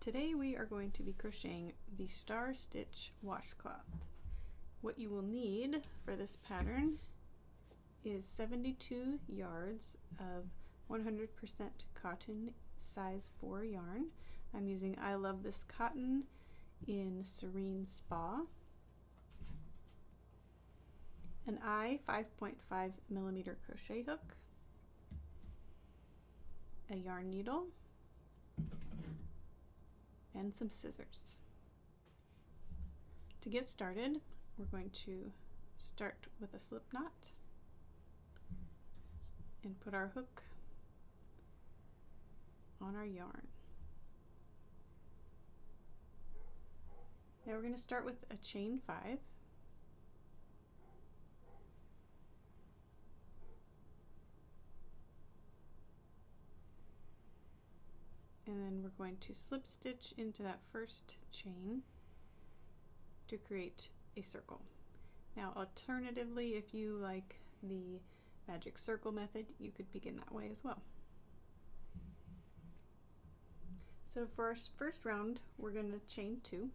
Today we are going to be crocheting the Star Stitch washcloth. What you will need for this pattern is 72 yards of 100% cotton size 4 yarn. I'm using I Love This Cotton in Serene Spa, an I 5.5 millimeter crochet hook, a yarn needle, and some scissors. To get started, we're going to start with a slip knot and put our hook on our yarn. Now we're going to start with a chain 5. And then we're going to slip stitch into that first chain to create a circle. Now alternatively, if you like the magic circle method, you could begin that way as well. So for our first round, we're going to chain 2.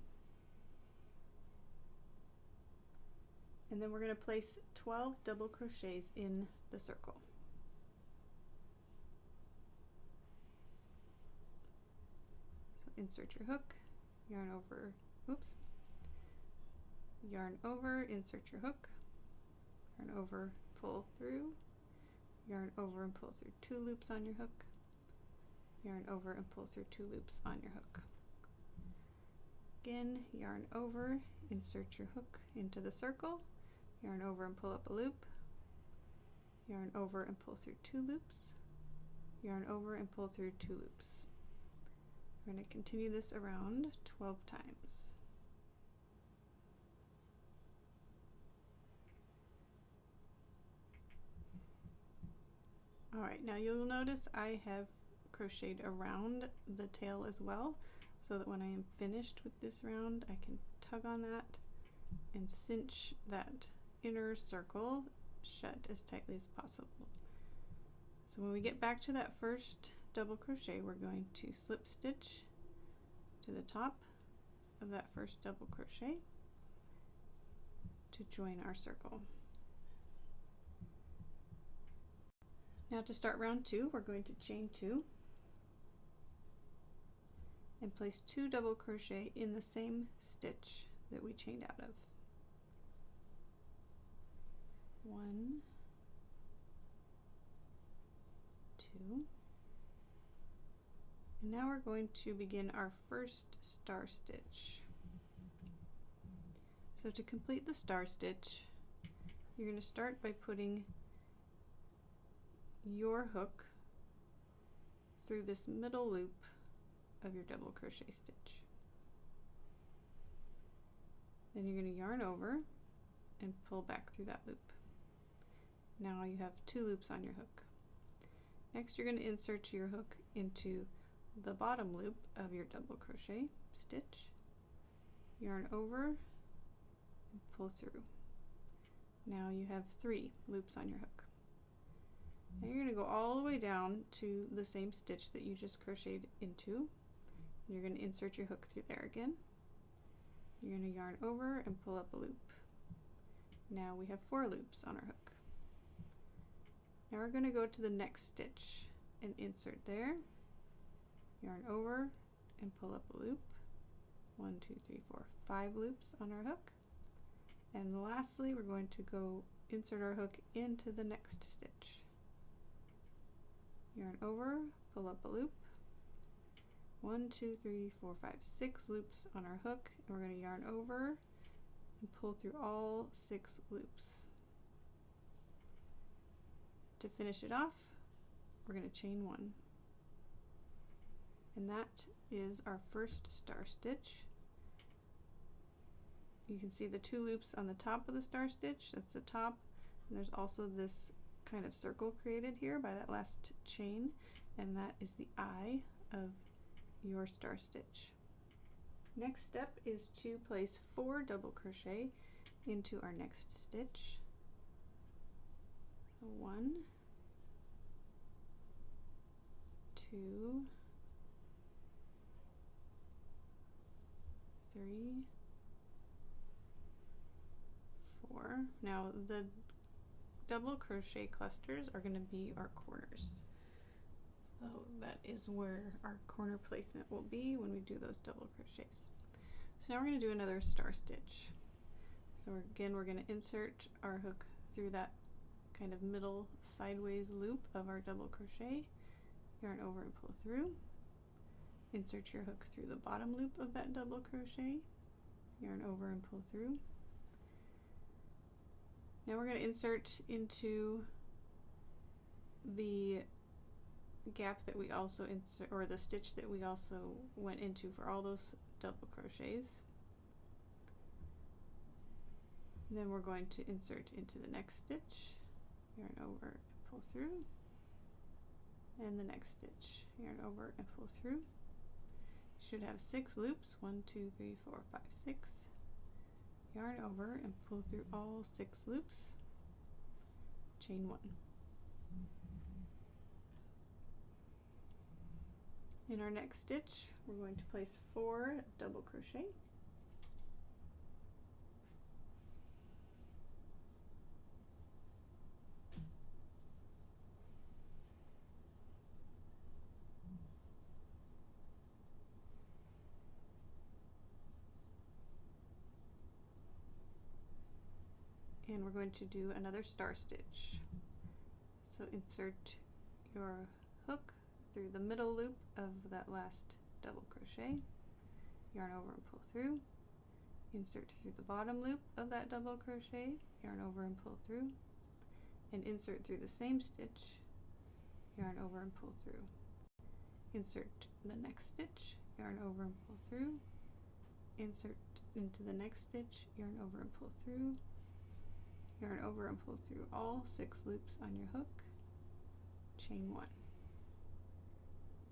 And then we're going to place 12 double crochets in the circle. Insert your hook, yarn over, yarn over, insert your hook, yarn over, pull through, yarn over and pull through 2 loops on your hook, yarn over and pull through 2 loops on your hook. Again, yarn over, insert your hook into the circle, yarn over and pull up a loop, yarn over and pull through 2 loops, yarn over and pull through 2 loops. We're going to continue this around 12 times. Alright, now you'll notice I have crocheted around the tail as well, so that when I am finished with this round, I can tug on that and cinch that inner circle shut as tightly as possible. So when we get back to that first double crochet, we're going to slip stitch to the top of that first double crochet to join our circle. Now to start round 2, we're going to chain 2 and place 2 double crochet in the same stitch that we chained out of. 1, 2. And now we're going to begin our first star stitch. So to complete the star stitch, you're going to start by putting your hook through this middle loop of your double crochet stitch. Then you're going to yarn over and pull back through that loop. Now you have 2 loops on your hook. Next, you're going to insert your hook into the bottom loop of your double crochet stitch, yarn over, and pull through. Now you have 3 loops on your hook. Now you're going to go all the way down to the same stitch that you just crocheted into. And you're going to insert your hook through there again. You're going to yarn over and pull up a loop. Now we have 4 loops on our hook. Now we're going to go to the next stitch and insert there, yarn over and pull up a loop. 1, 2, 3, 4, 5 loops on our hook. And lastly, we're going to go insert our hook into the next stitch. Yarn over, pull up a loop. 1, 2, 3, 4, 5, 6 loops on our hook, and we're going to yarn over and pull through all 6 loops. To finish it off, we're going to chain 1. And that is our first star stitch. You can see the 2 loops on the top of the star stitch, that's the top, and there's also this kind of circle created here by that last chain, and that is the eye of your star stitch. Next step is to place 4 double crochet into our next stitch. So 1, 2, 3, 4. Now the double crochet clusters are going to be our corners. So that is where our corner placement will be when we do those double crochets. So now we're going to do another star stitch. So again, we're going to insert our hook through that kind of middle sideways loop of our double crochet, yarn over and pull through, insert your hook through the bottom loop of that double crochet, yarn over and pull through. Now we're going to insert into the gap that we also insert, or the stitch that we also went into for all those double crochets. Then we're going to insert into the next stitch, yarn over and pull through, and the next stitch, yarn over and pull through. You should have 6 loops, 1, 2, 3, 4, 5, 6. Yarn over and pull through all 6 loops, chain 1. In our next stitch, we're going to place 4 double crochet. And we're going to do another star stitch. So insert your hook through the middle loop of that last double crochet, yarn over and pull through, insert through the bottom loop of that double crochet, yarn over and pull through, and insert through the same stitch, yarn over and pull through. Insert the next stitch, yarn over and pull through, insert into the next stitch, yarn over and pull through, yarn over and pull through all 6 loops on your hook, chain 1.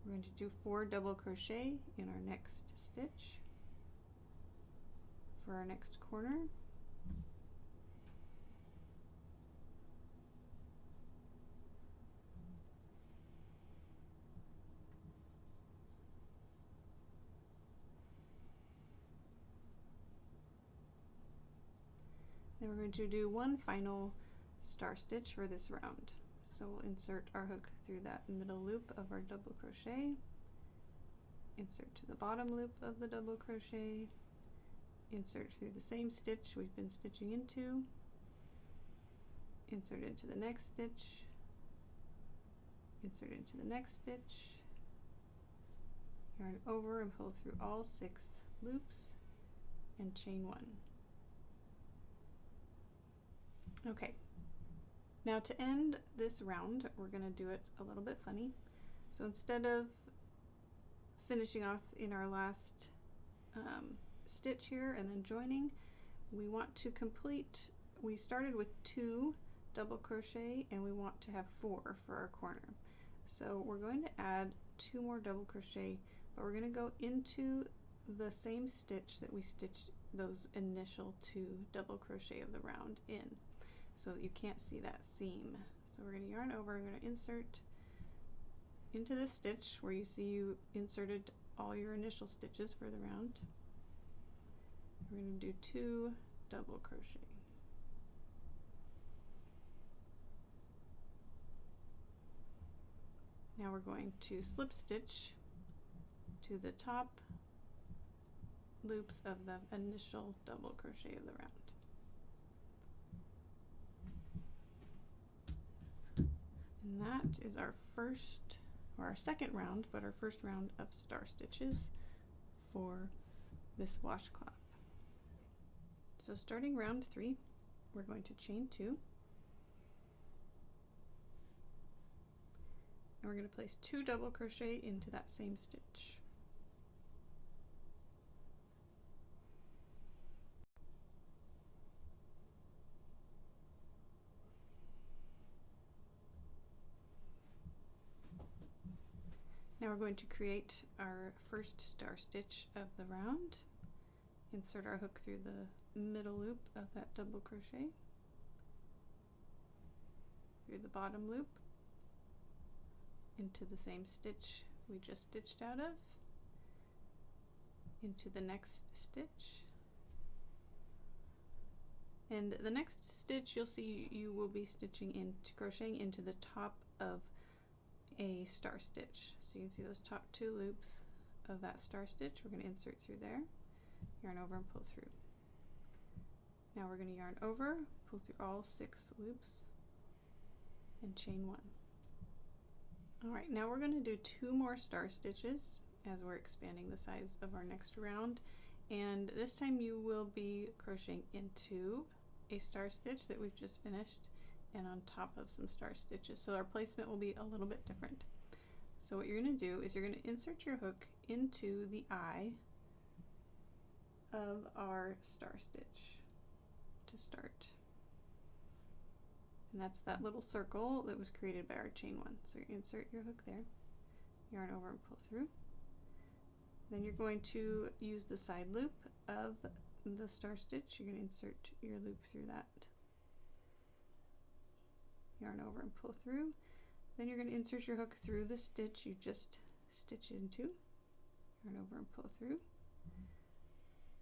We're going to do 4 double crochet in our next stitch for our next corner. Then we're going to do one final star stitch for this round. So we'll insert our hook through that middle loop of our double crochet, insert to the bottom loop of the double crochet, insert through the same stitch we've been stitching into, insert into the next stitch, insert into the next stitch, yarn over and pull through all 6 loops, and chain 1. Okay, now to end this round, we're going to do it a little bit funny. So instead of finishing off in our last stitch here and then joining, we want to complete, we started with 2 double crochet and we want to have 4 for our corner. So we're going to add 2 more double crochet, but we're going to go into the same stitch that we stitched those initial 2 double crochet of the round in, so that you can't see that seam. So we're going to yarn over, I'm going to insert into this stitch where you see you inserted all your initial stitches for the round. We're going to do 2 double crochet. Now we're going to slip stitch to the top loops of the initial double crochet of the round. And that is our first, or our second round, but our first round of star stitches for this washcloth. So starting round 3, we're going to chain 2. And we're going to place 2 double crochet into that same stitch. Now we're going to create our first star stitch of the round. Insert our hook through the middle loop of that double crochet, through the bottom loop, into the same stitch we just stitched out of, into the next stitch. And the next stitch you'll see you will be crocheting into the top of a star stitch. So you can see those top 2 loops of that star stitch. We're going to insert through there, yarn over and pull through. Now we're going to yarn over, pull through all 6 loops, and chain 1. Alright, now we're going to do 2 more star stitches as we're expanding the size of our next round, and this time you will be crocheting into a star stitch that we've just finished and on top of some star stitches, so our placement will be a little bit different. So what you're going to do is you're going to insert your hook into the eye of our star stitch to start. And that's that little circle that was created by our chain 1. So you insert your hook there, yarn over and pull through. Then you're going to use the side loop of the star stitch. You're going to insert your loop through that, yarn over and pull through. Then you're going to insert your hook through the stitch you just stitched into, yarn over and pull through.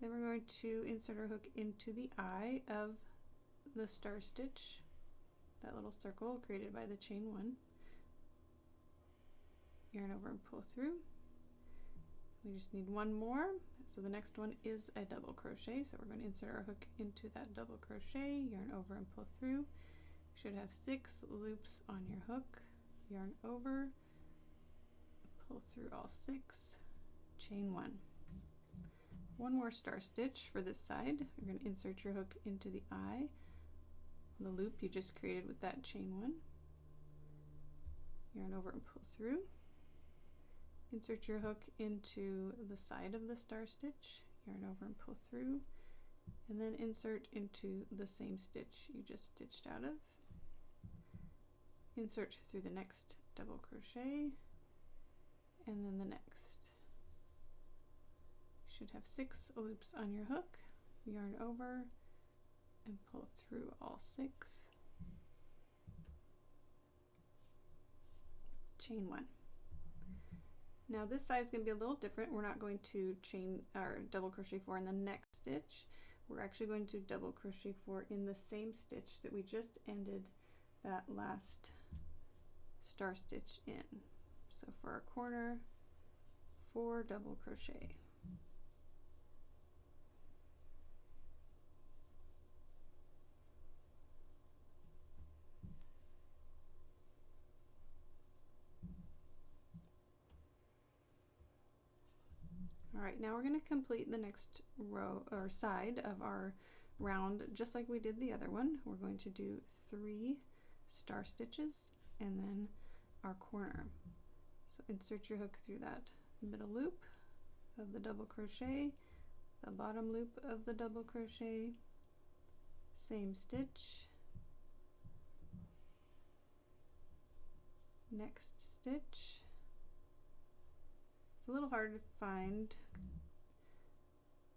Then we're going to insert our hook into the eye of the star stitch, that little circle created by the chain 1, yarn over and pull through. We just need 1 more, so the next one is a double crochet, so we're going to insert our hook into that double crochet, yarn over and pull through. You should have 6 loops on your hook, yarn over, pull through all 6, chain 1. 1 more star stitch for this side. You're going to insert your hook into the eye, the loop you just created with that chain 1, yarn over and pull through. Insert your hook into the side of the star stitch, yarn over and pull through, and then insert into the same stitch you just stitched out of. Insert through the next double crochet, and then the next. You should have 6 loops on your hook, yarn over and pull through all 6, chain 1. Now this side is going to be a little different. We're not going to chain or double crochet 4 in the next stitch. We're actually going to double crochet 4 in the same stitch that we just ended that last star stitch in. So for our corner, 4 double crochet. Alright, now we're going to complete the next row or side of our round just like we did the other one. We're going to do 3 star stitches and then our corner. So insert your hook through that middle loop of the double crochet, the bottom loop of the double crochet, same stitch, next stitch. It's a little hard to find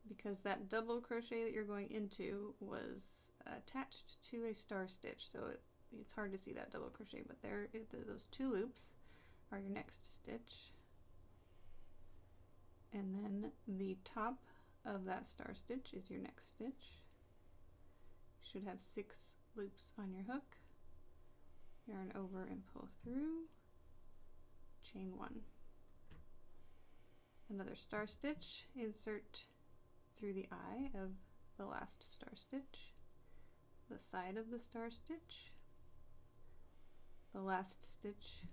because that double crochet that you're going into was attached to a star stitch, so it's hard to see that double crochet, but those 2 loops are your next stitch, and then the top of that star stitch is your next stitch. You should have 6 loops on your hook, yarn over and pull through, chain 1. Another star stitch, insert through the eye of the last star stitch, the side of the star stitch, the last stitch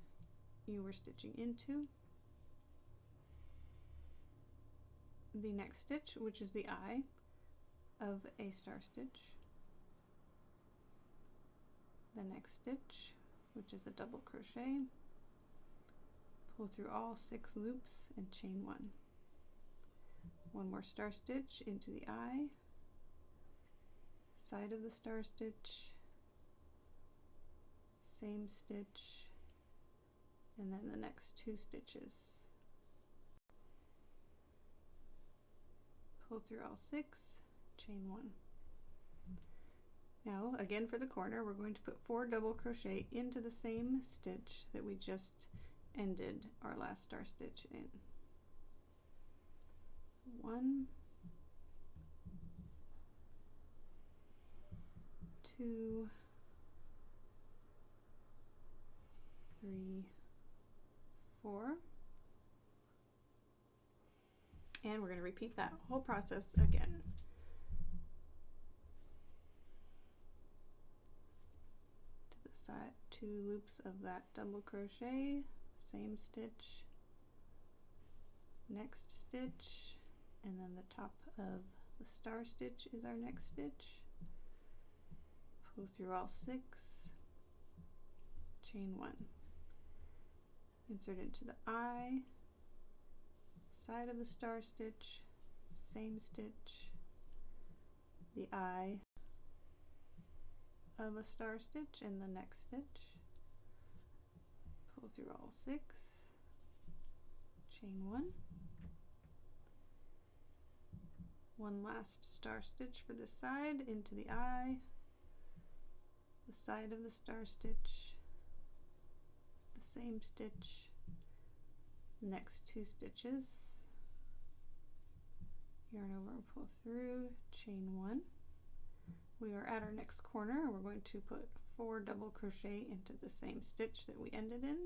you were stitching into, the next stitch, which is the eye of a star stitch, the next stitch, which is a double crochet, pull through all 6 loops and chain 1. 1 more star stitch into the eye, side of the star stitch, same stitch, and then the next 2 stitches. Pull through all 6, chain 1. Now again for the corner, we're going to put 4 double crochet into the same stitch that we just ended our last star stitch in. 1, 2, 3, 4, and we're going to repeat that whole process again. To the side, 2 loops of that double crochet, same stitch, next stitch, and then the top of the star stitch is our next stitch. Pull through all 6, chain 1, insert into the eye, side of the star stitch, same stitch, the eye of a star stitch and the next stitch, pull through all 6, chain 1 last star stitch for the side, into the eye, the side of the star stitch, the same stitch, next 2 stitches, yarn over and pull through, chain 1. We are at our next corner and we're going to put 4 double crochet into the same stitch that we ended in.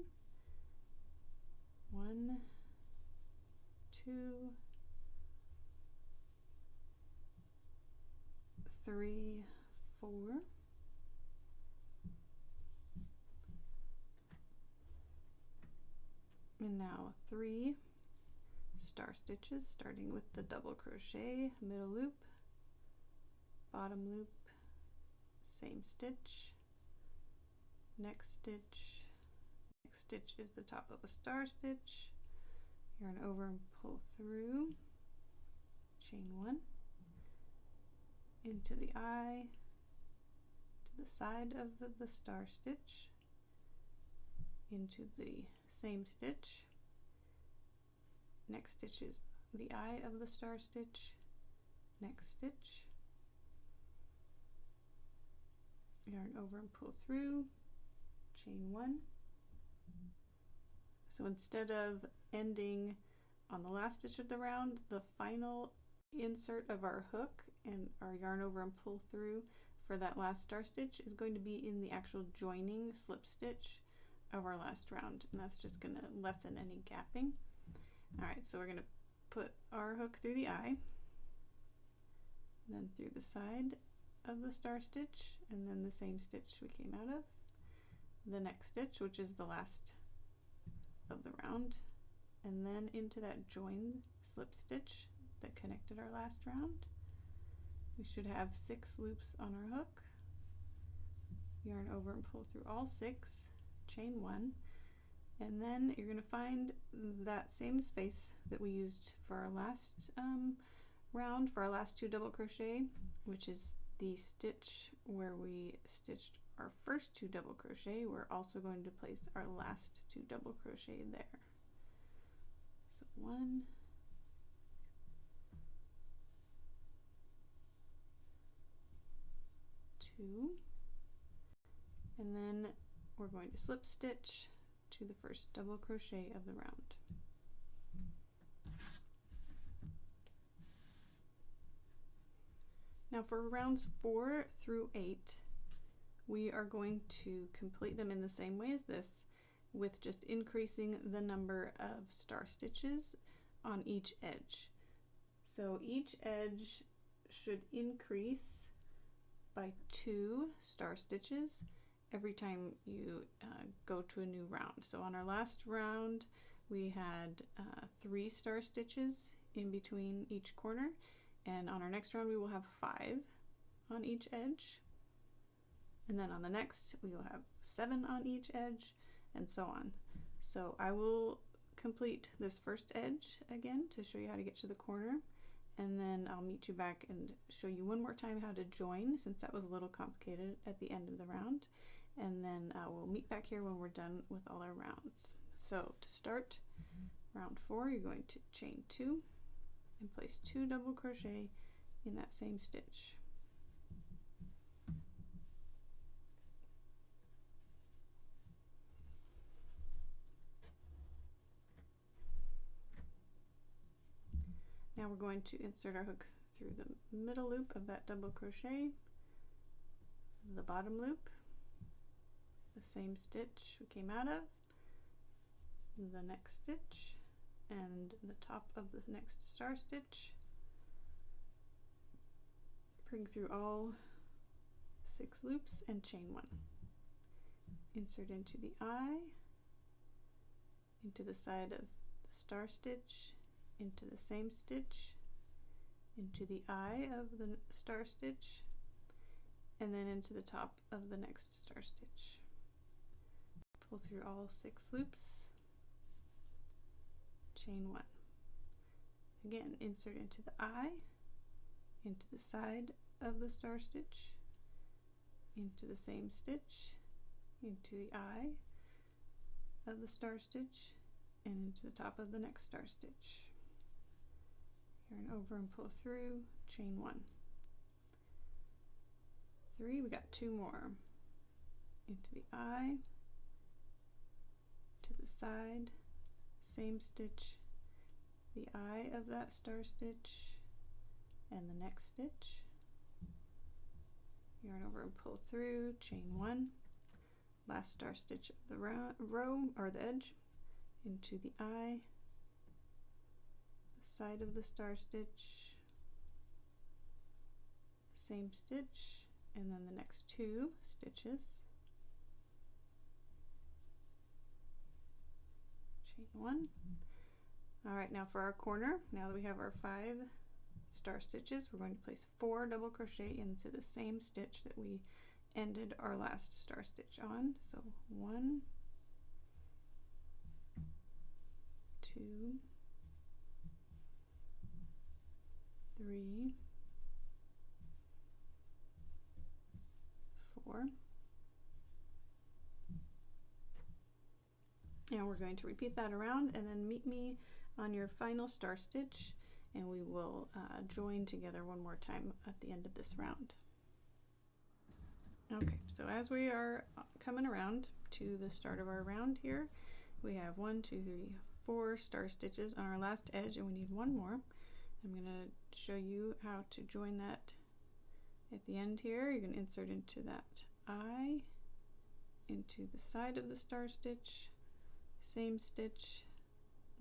1, 2, 3, 4, and now 3 star stitches, starting with the double crochet, middle loop, bottom loop, same stitch, next stitch. Next stitch is the top of a star stitch, yarn over and pull through, chain 1, into the eye, to the side of the star stitch, into the same stitch, next stitch is the eye of the star stitch, next stitch, yarn over and pull through, chain 1. So instead of ending on the last stitch of the round, the final insert of our hook and our yarn over and pull through for that last star stitch is going to be in the actual joining slip stitch of our last round, and that's just going to lessen any gapping. Alright, so we're going to put our hook through the eye, then through the side of the star stitch, and then the same stitch we came out of, the next stitch, which is the last of the round, and then into that joined slip stitch that connected our last round. We should have 6 loops on our hook, yarn over and pull through all 6, chain 1, and then you're going to find that same space that we used for our last round, for our last 2 double crochet, which is the stitch where we stitched our first 2 double crochet. We're also going to place our last 2 double crochet there. So 1, 2, and then we're going to slip stitch to the first double crochet of the round. Now for rounds 4 through 8, we are going to complete them in the same way as this, with just increasing the number of star stitches on each edge. So each edge should increase by 2 star stitches every time you go to a new round. So on our last round we had 3 star stitches in between each corner, and on our next round we will have 5 on each edge, and then on the next we will have 7 on each edge, and so on. So I will complete this first edge again to show you how to get to the corner, and then I'll meet you back and show you one more time how to join, since that was a little complicated at the end of the round, and then we'll meet back here when we're done with all our rounds. So to start round 4, you're going to chain 2 and place 2 double crochet in that same stitch. Now we're going to insert our hook through the middle loop of that double crochet, the bottom loop, the same stitch we came out of, the next stitch, and the top of the next star stitch. Bring through all 6 loops and chain 1. Insert into the eye, into the side of the star stitch, into the same stitch, into the eye of the star stitch, and then into the top of the next star stitch. Pull through all 6 loops, chain 1. Again, insert into the eye, into the side of the star stitch, into the same stitch, into the eye of the star stitch, and into the top of the next star stitch. Yarn over and pull through, chain 1. 3, we got 2 more. Into the eye, to the side, same stitch, the eye of that star stitch, and the next stitch. Yarn over and pull through, chain 1. Last star stitch of the row or the edge, into the eye, the side of the star stitch, same stitch, and then the next 2 stitches. Chain 1. All right, now for our corner, now that we have our 5 star stitches, we're going to place 4 double crochet into the same stitch that we ended our last star stitch on. So 1, 2, 3, 4, and we're going to repeat that around, and then meet me on your final star stitch, and we will join together one more time at the end of this round. Okay, so as we are coming around to the start of our round here, we have 1, 2, 3, 4 star stitches on our last edge, and we need 1 more. I'm going to show you how to join that at the end here. You're going to insert into that eye, into the side of the star stitch, same stitch,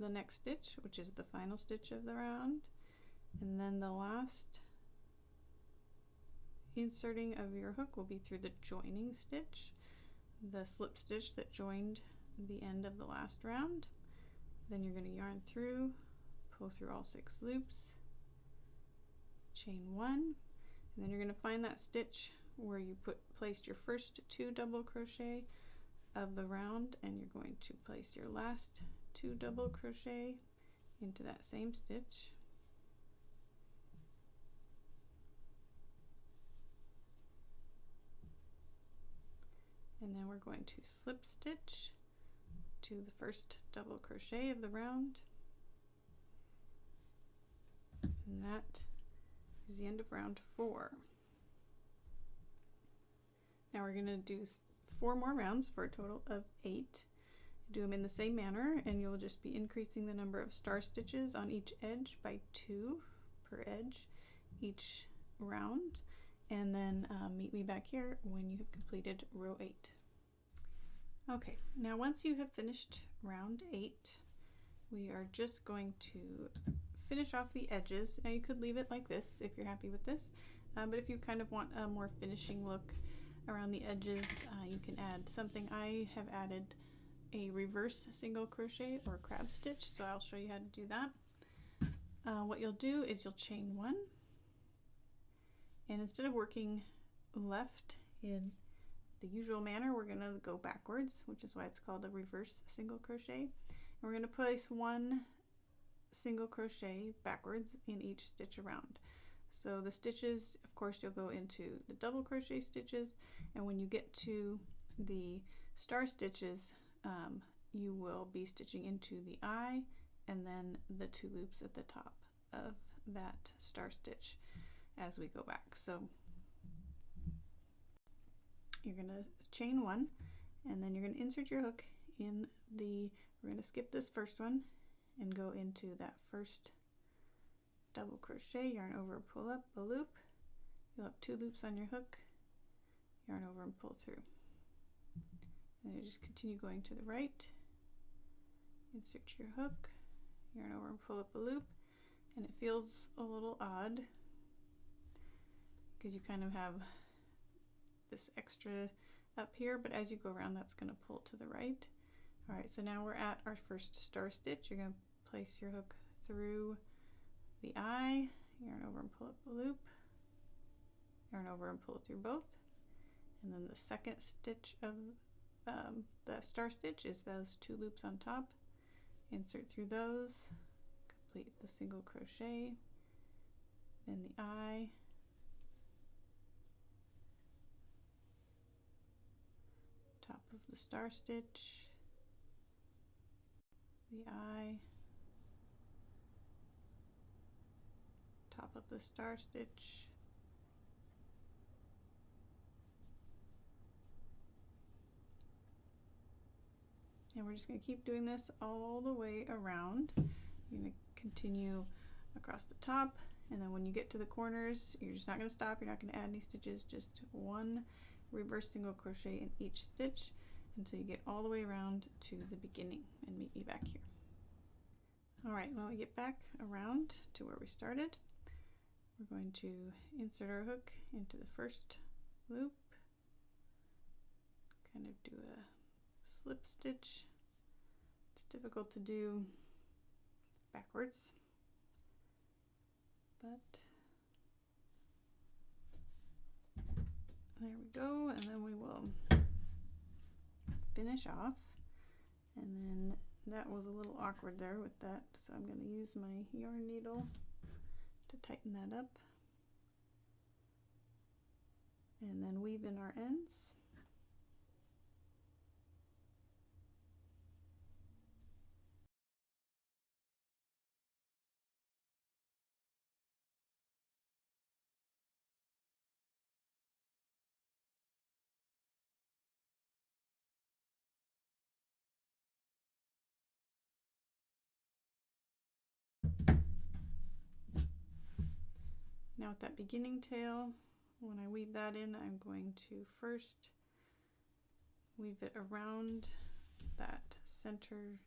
the next stitch, which is the final stitch of the round, and then the last inserting of your hook will be through the joining stitch, the slip stitch that joined the end of the last round. Then you're going to yarn through, pull through all 6 loops, chain 1, and then you're going to find that stitch where you placed your first 2 double crochet of the round, and you're going to place your last 2 double crochet into that same stitch. And then we're going to slip stitch to the first double crochet of the round, and that is the end of round 4. Now we're going to do 4 more rounds for a total of 8. Do them in the same manner, and you'll just be increasing the number of star stitches on each edge by 2 per edge each round, and then meet me back here when you have completed row 8. Okay, now once you have finished round 8, we are just going to finish off the edges. Now you could leave it like this if you're happy with this, but if you kind of want a more finishing look around the edges, you can add something. I have added a reverse single crochet or crab stitch, so I'll show you how to do that. What you'll do is you'll chain 1, and instead of working left in the usual manner, we're going to go backwards, which is why it's called a reverse single crochet. And we're going to place 1 single crochet backwards in each stitch around. So the stitches, of course, you'll go into the double crochet stitches, and when you get to the star stitches, you will be stitching into the eye and then the 2 loops at the top of that star stitch as we go back. So you're going to chain 1, and then you're going to insert your hook in we're going to skip this first one and go into that first double crochet, yarn over, pull up a loop. You'll have 2 loops on your hook, yarn over and pull through. And you just continue going to the right, insert your hook, yarn over and pull up a loop, and it feels a little odd because you kind of have this extra up here, but as you go around that's going to pull to the right. Alright, so now we're at our first star stitch. You're going to place your hook through the eye, yarn over and pull up a loop, yarn over and pull it through both, and then the second stitch of the star stitch is those 2 loops on top. Insert through those, complete the single crochet, then the eye, top of the star stitch, the eye, top of the star stitch, and we're just going to keep doing this all the way around. You're going to continue across the top, and then when you get to the corners, you're just not going to stop. You're not going to add any stitches, just 1 reverse single crochet in each stitch until you get all the way around to the beginning, and meet me back here. Alright, when we get back around to where we started, we're going to insert our hook into the first loop, kind of do a slip stitch. It's difficult to do backwards, but there we go, and then we will finish off. And then that was a little awkward there with that, so I'm going to use my yarn needle to tighten that up, and then weave in our ends. Now with that beginning tail, when I weave that in, I'm going to first weave it around that center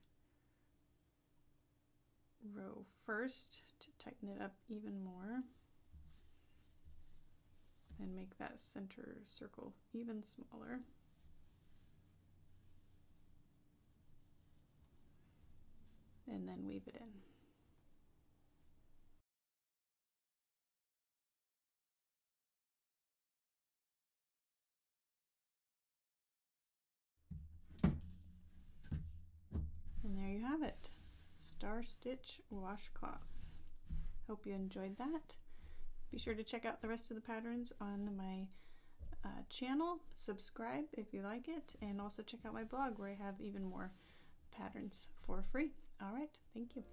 row first to tighten it up even more and make that center circle even smaller. And then weave it in. And there you have it, star stitch washcloth. Hope you enjoyed that. Be sure to check out the rest of the patterns on my channel. Subscribe if you like it, and also check out my blog where I have even more patterns for free. All right, thank you.